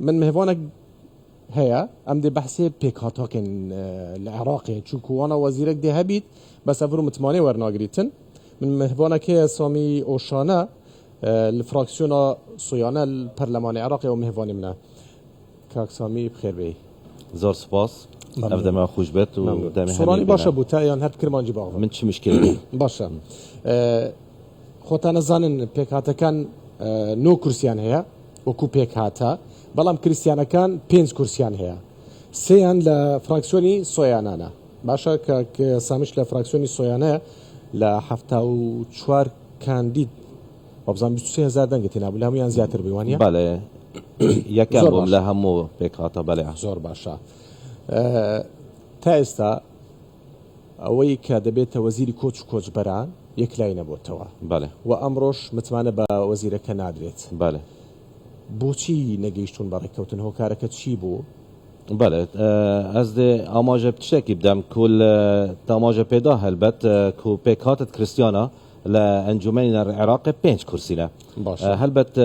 من مهفونك هيا ام دي بحثي بيك هاتوكن العراقي چونكو وانا وزيرك دي هبيت بس افرو متماني ورناغريتن من مهفونك هيا سامي اوشانا الفراكسيونا صيانة البرلمان العراقي ومهفوني منه كاك سامي بخير بي زور سباس ابدا ما خوش بيت ودامي سوراني باشا بوتا يعني هاد كرمانجي باغ من شي مشكله باشا خوتانا زانن بيك هاتا كان نو كرسيان هيا وكو بيك هاتا بلام كريستيانا كان بينز كرسيان هيا سيان لفراكسيوني صيانانا باشا كاك سامش لفراكسيوني صيانه لحفتا و چوار كانديد وبزان 23000 دنگتين ابو لهم يان زياتر بيوانيا بله يكم بوم لهمو بيك هاتا بله زور باشا تا استا اوي كدبيت وزيري كوچ بران يكلاينا بوتوا بله وامروش متمانه با وزيرك نادريت بله بوچی نگیشتون برای کوتن هوکارکت چی بو؟ بله از ده آماجه بتشکی بدم کل تاماجه پیدا هلبت کو پیکاتت کریستیانا لانجمن العراق 5 کرسینا هلبت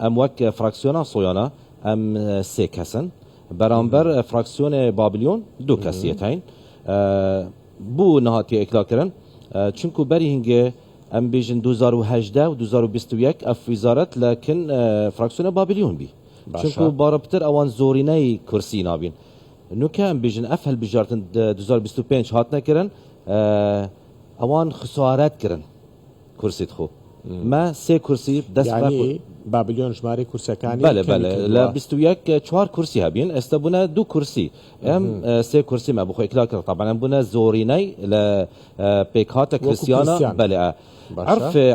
ام وک فراکسیونا صیانا ام 3 کسن برانبر فراکسیون بابلیون 2 کسیتین بو نهاتی اکلا کرن چونکو بری هنگه ام بیجن 2018 و 2021 اف وزارت لكن فراكسيون بابليون بي چونكو باربتر اوان زوريني كرسي نابين نو كان بيجن اف هل بجارتن 2025 هاتنا كرن اوان خسارات كرن كرسي تخو ما 3 كرسي دست يعني بابليون جماري كرسي كاني بله لا 21 4 كرسي هابين استبونا 2 كرسي ام 3 كرسي ما بخو اكلاك طبعا بونا زوريني ل بيكاتا كريستيانا بله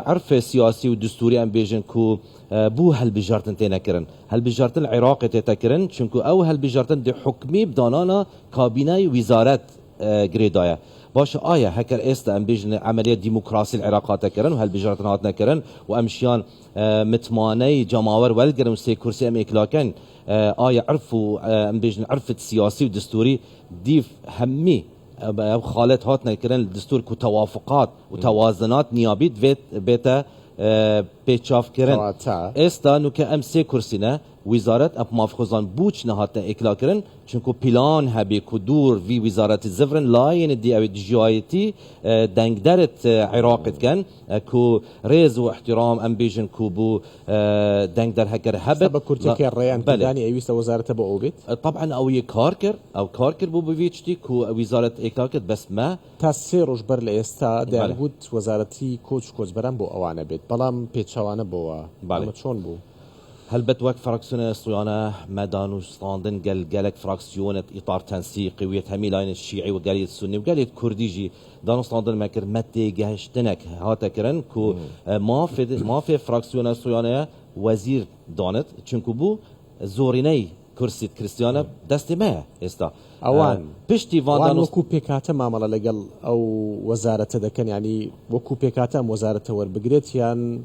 عرف سياسي ودستوري ام بيجن كو بو هل بجارتن تينا كرن هل بجارتن العراق تيتا كرن چونكو او هل بجارتن دي حكمي بدانانا كابينه وزارت جريدايا باش آية هكر است ام بيجن عملية ديمقراطي العراق كرن وهل بجارتن هاتنا كرن وامشيان متماني جماور والجرم سي كرسي ام اكلاكن آية عرفوا ام بيجن عرفت سياسي ودستوري ديف همي خالت هاتنا كرن الدستور كو توافقات وتوازنات نيابيت بيتا بيتشاف كرن استا نو كام 3 كرسينا وزارت اب مافخوزان بوچ نهاتنا اكلا كرن چونكو بلان هبي كدور في وزارة الزفرن لاين دي او دجايتي دنگدرت عراق كان كو ريز واحترام ام بيجن كوبو دنگدر هكر هبت سبب كورتيكي الريان تداني ايويس وزارة بو اوبيت طبعا او كاركر بو بوفيتشتي كو وزارة اكلاكت بس ما تاسيروش بر لاستا داغود وزارتي كوچ بران بو اوانا بيت بلام بيتشاوانا بو اما شون بو هل بتوك فراكسيون صيانة مدان وستاندن قالك فراكسيون اطار تنسيقي ويتهمي لاين الشيعي وقالية السني وقالية كرديجي دانو ستاندن ماكر متى جهشتنك هاتا كرن كو ما في فراكسيون صيانة وزير دانت چونكو بو زوريني كرسي كريستيانا دست ما استا اوان بشتي وان وكو بيكاتا معامله لقل او وزاره دكن يعني وكو بيكاتا وزاره ور بقريت يعني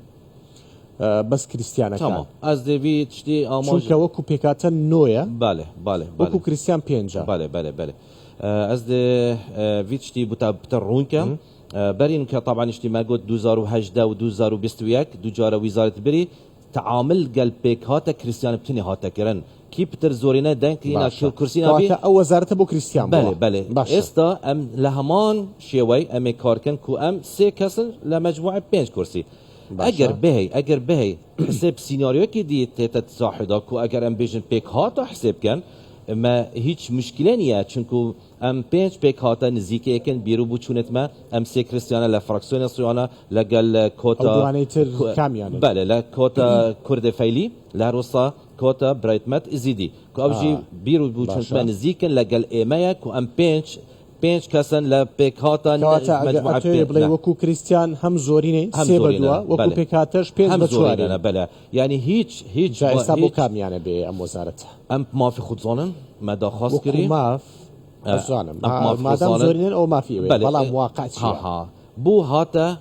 بس كريستيانا تمام از دوی تشتی آماج چون که وکو پیکاتن نویا بله وکو كريستيان بينجا بله از دوی تشتی بتر رونكا برين طبعا اشتي ما قلت 2018 و 2021 دوجارة وزارة بري تعامل قال بيكاتا كريستيان بتني هاتا كرن كي بتر زورينا دانكينا كرسينا بي او وزارة بو كريستيان بله استا ام لهمان شيوي ام كاركن كو ام 3 كسر لمجموعة 5 كرسي اگر بهی حساب سيناريو كي دي تتصاحدا كو اگر ام بيجن بيك هاتا حساب كان ما هیچ مشكله نيه چونكو ام 5 بيك هاتا نزيكي اكن بيرو بوچونت ما ام 3 كريستيانا لا فراكسيون صيانه لقال كوتا كاميان بله لا كوتا كرد فيلي لا روسا كوتا برايتمت ازيدي كو ابجي بيرو بوچونت ما نزيكن لقال ايمايا كو ام 5 كسن لبيك هاتا مجموعة بلاي وكو كريستيان هم زوريني سيبدوا وكو بيكاتش بيز بتشواري بلا يعني هيج جايستا بو كام يعني بأم وزارته ام ما في خود ظنن ما دا خاص كري وكو ما في ظنن ما دام زورينين او ما في بلا مواقع ها بو هاتا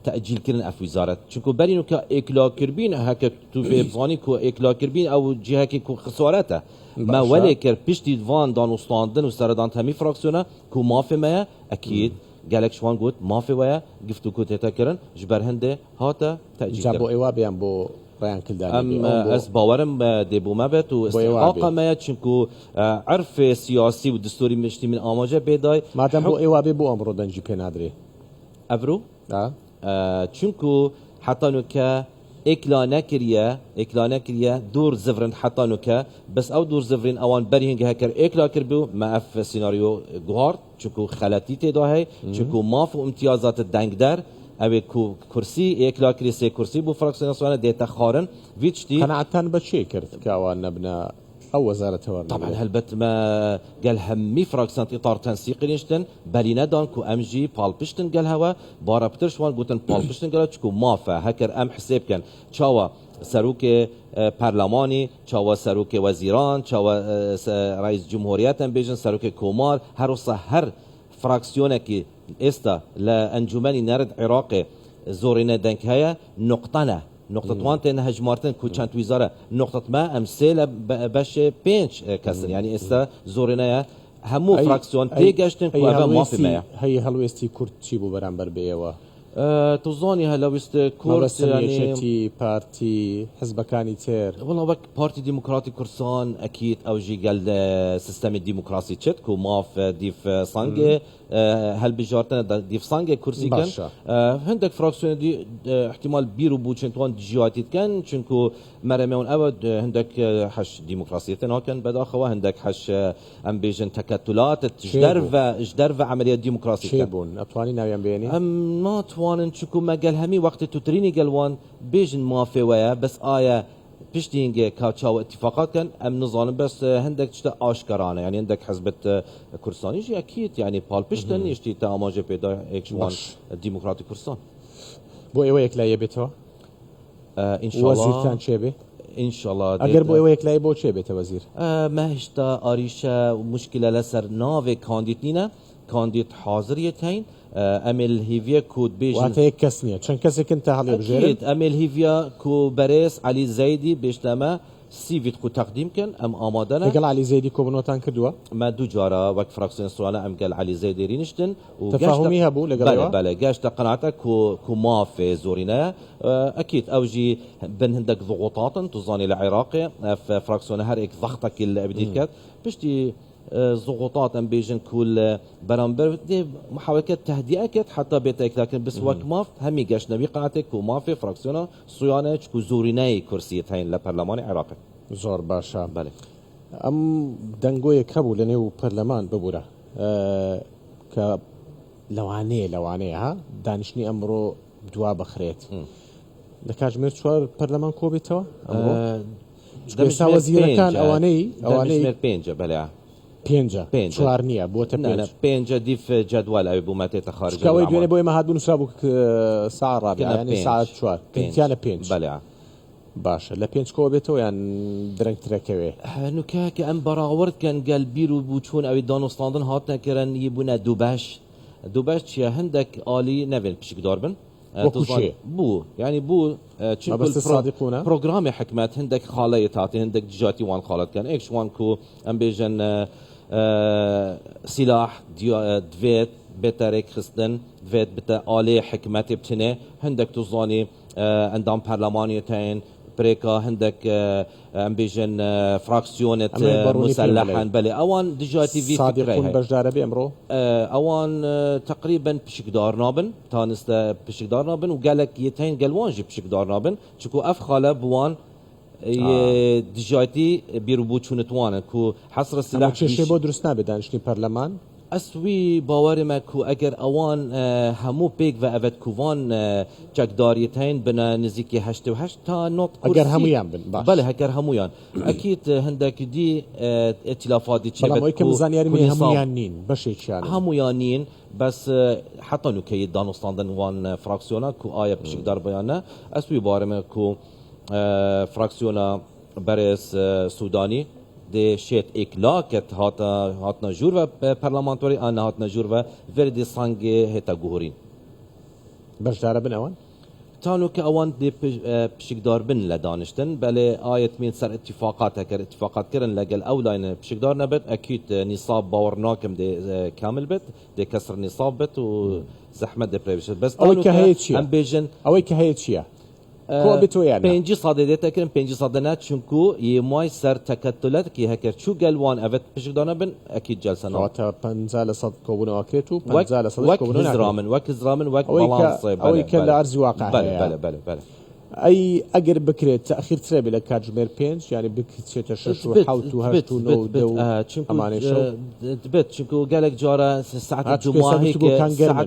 تأجيل كرن اف وزارت چونكو برينو كا اكلا كربين هكا تو بيبزاني كو اكلا كربين او جهه كو خسارته ما ولكر بيشتي فان دان وستاندن وسردان تامي فراكسيونا كو ما في ما اكيد قالك شوان قلت ما في ويا قفتو كو تتكرن جبر هنده هاتا تأجيل جابو ايوا بيان بو ريان كلداني ام از باورم دبو مبت و استحقاق ما چونکو عرف سیاسی و دستوری مشتی من آماجه بدای ما دام بو ایوابی بو امرو دنجی پینادری افرو چونکو حتی نو که اکلا نکریه دور زفرن حتی نو که بس او دور زفرن اوان بری هنگه هکر اکلا کربو ما اف سیناریو گوهارد چونکو خلطی تیدا هی چونکو ماف و امتیازات دنگ در اوی کرسی اکلا کری سه کرسی بو فراکسیون سوانه دیتا خارن ویچتی قناعتان بچی کرد که اوان نبنا او وزارة ورنا طبعا هلبت ما قال همي فراكسانت اطار تنسيقي نشتن بالينا دان كو ام جي بال بشتن قال هوا بارا بترش وان قوتن بال بشتن قال كو مافا هكر ام حساب كان تشاوا سروك برلماني تشاوا سروك وزيران تشاوا رئيس جمهوريات بيجن سروك كومار هروسا هر فراكسيونكي استا لانجماني نرد عراقي زورينا دنك هيا نقطة وان تين هجمارتن كوچانت وزارة نقطة ما امثلة باش بينش كسر يعني استا زورنا همو فراكسيون بيجاشتن كو ابا ما في ما هي هلوستي كورت شيبو برامبر بيوا تظاني هلوست كورت يعني بارتي حزب كاني تير والله وك بارتي ديمقراطي كورسان اكيد او جي قال سيستم الديمقراطي تشت كو ماف ديف سانجي هل بجارتنا ديف سانجي كرسي كان هندك فراكسيون دي احتمال بيرو بوچنتوان جياتي كان چونكو مرمون ابد هندك حش ديمقراطيتنا كان بداخوا هندك حش ام بيجن تكتلات جدرف عمليه ديمقراطيه شيبون اطواني ناويان بيني ام ما توانن چونكو ما قال همي وقت تتريني قالوان بيجن موافق ويا بس آية بيشتينجي كاوتشاو اتفاقات كان ام نظام بس هندك تشتا اشكرانه يعني عندك حزب كردستان يجي اكيد يعني بال بيشتن يشتي تا اماجه بيدا اكشوان الديمقراطي كردستان بو ايويك لا يبيتو ان شاء الله وزير كان شيبي ان شاء الله اگر بو ايويك لا يبو شيبي وزير ما هشتا اريشه مشكله لسر ناوي كانديدنينا كانديد حاضريتين امل هيفيا كود بيجن وهي كسنيه چن كسي كنت هالي بجير اكيد امل هيفيا كو بريس علي زيدي بيشتما سيفيت كو تقديم كان ام امادنا قال علي زيدي كو بنوتان كدوا ما دو جارا وقت فراكسيون سوانا ام قال علي زيدي رينشتن تفاهميها بو بلا بلا جاشت قناعتك كو ما في زورينا اكيد اوجي بن هندك ضغوطات تظاني العراقي في فراكسيون هر ضغطك اللي بديت كات بشتي ضغوطات ام بيجن كل برامبر دي محاولات تهدئه حتى بيتك لكن بس وقت ما همي جاش نبي قناعتك وما في فراكسيون صيانه كو زوريناي كرسيتين لبرلمان العراقي زور باشا بله ام دنگوی کبو لنیو پرلمان ببوره ك لوانه ها دانشني امرو دوا بخريت لكاج مير چوار پرلمان کو بیتوا امرو دمشتا وزير كان اواني بينجا بله بينجا چوار نيه بوته بينجا بينجا دي في جدول او بوماتي خارج كاوي دوني بوي ما هاد بنسرابو الساعه الرابعه يعني ساعه چوار بينجا بينج بله باشا لا بينج كو بيتو يعني درنگ تركوي انو كاك ام براورد كان قال بيرو بوچون او دانستاندن هاتنا كرن يبونا دوباش چيا هندك آلي نوين بشك داربن بو يعني بو تشكل بروجرام حكمات هندك خالية تعطي هندك جاتي وان خالات كان ايش وان كو ام بيجن سلاح دويت بتاريك خستن دويت بتا آلي حكمات بتنه هندك تظاني عندهم برلمانيتين بريكا هندك ام بيجن فراكسيونة مسلحا بلي اوان دجاتي في صادقون بجدار بامرو اوان تقريبا بشكدار نابن تانستا بشكدار نابن وقالك يتين قالوانجي بشكدار نابن شكو اف خاله بوان دجاتي بيربوچونتوان كو حصر السلاح شي بو درست نابدانشني برلمان اسوي باور ما كو اگر اوان همو بيك و اوت كوان چکداریتين بنا نزيكي 88 تا نوت كرسي اگر همويان بن باش بله اگر همويان اكيد هندك دي ائتلافات دي بلا ما يكم زانيار مي همويانين باش يچان همويانين بس حتى نو كي دانستاندن وان فراكسيونا كو ايا بشكدار بيانا اسوي باور ما كو فراكسيونا برس سوداني دي شيت اكلاكت هاتنا جور و برلمانتوري انا هاتنا جور و وردي سانجي هتا جوهرين باش داربن اوان تانو كأوان دي بشكدار بن لدانشتن بل آية من سر اتفاقات هكر اتفاقات كرن لقل أولاين بشكدار نبت أكيد نصاب باورناكم دي كامل بت دي كسر نصاب بت وزحمة دي بريبش بس أوي كهيتشيا أم بيجن أوي كهيتشيا كوبتو يعني پنجی ساده دیتا کرن پنجی ساده نه چونکو یمای سر تکتلات کی هکر چو گلوان اوت پشک دانا بن اكيد جلسه نو واتا بنزال صد كوبونو اكريتو وك بنزال صد وك كوبونو هزرامن وك هزرامن وك بالانس او كلا ارز واقع بله اي اقرب بكريت تاخير ترابي لكاجمير بينش يعني بكتشيت شش وحوت وهشت ونو دو امانه شو دبت چونكو قالك جارا ساعه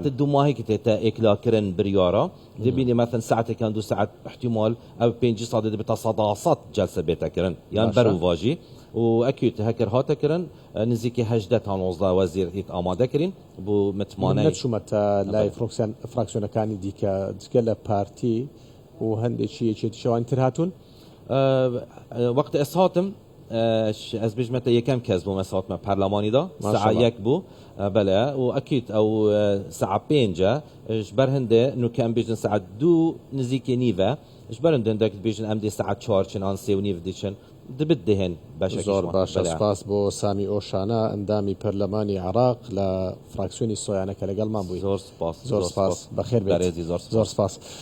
الدماهيك تتا اكلا كرن بريارا دبيني مثلا ساعه كان دو ساعات احتمال او بينجي صادد بتا صداصات جلسه بيتا كرن يعني برو واجي واكيد هكر هاتا كرن نزيكي هجدت هانوزدا وزير هيك اماده كرين بو متمانه نتشو متى لاي فراكسيون كان ديكا ديكلا بارتي وهندي شيء شوان ترهاتون وقت اسهاتم از بیش متى یکم کس بو مسات ما برلمانی دا ساعه یک بو بله و اكيد او ساعه 5 اجبر هنده نو كان بيجن ساعه 2 نزيكي نيفا اجبر هنده داك بيجن ام دي ساعه 4 چنان 3 و نيف ديشن دبدهن باشا زور باشا سپاس بو سامي اوشانا اندامي برلماني عراق لفراكسيوني الصويانه كلقل ما بوي زور سپاس بخير بيت زور سپاس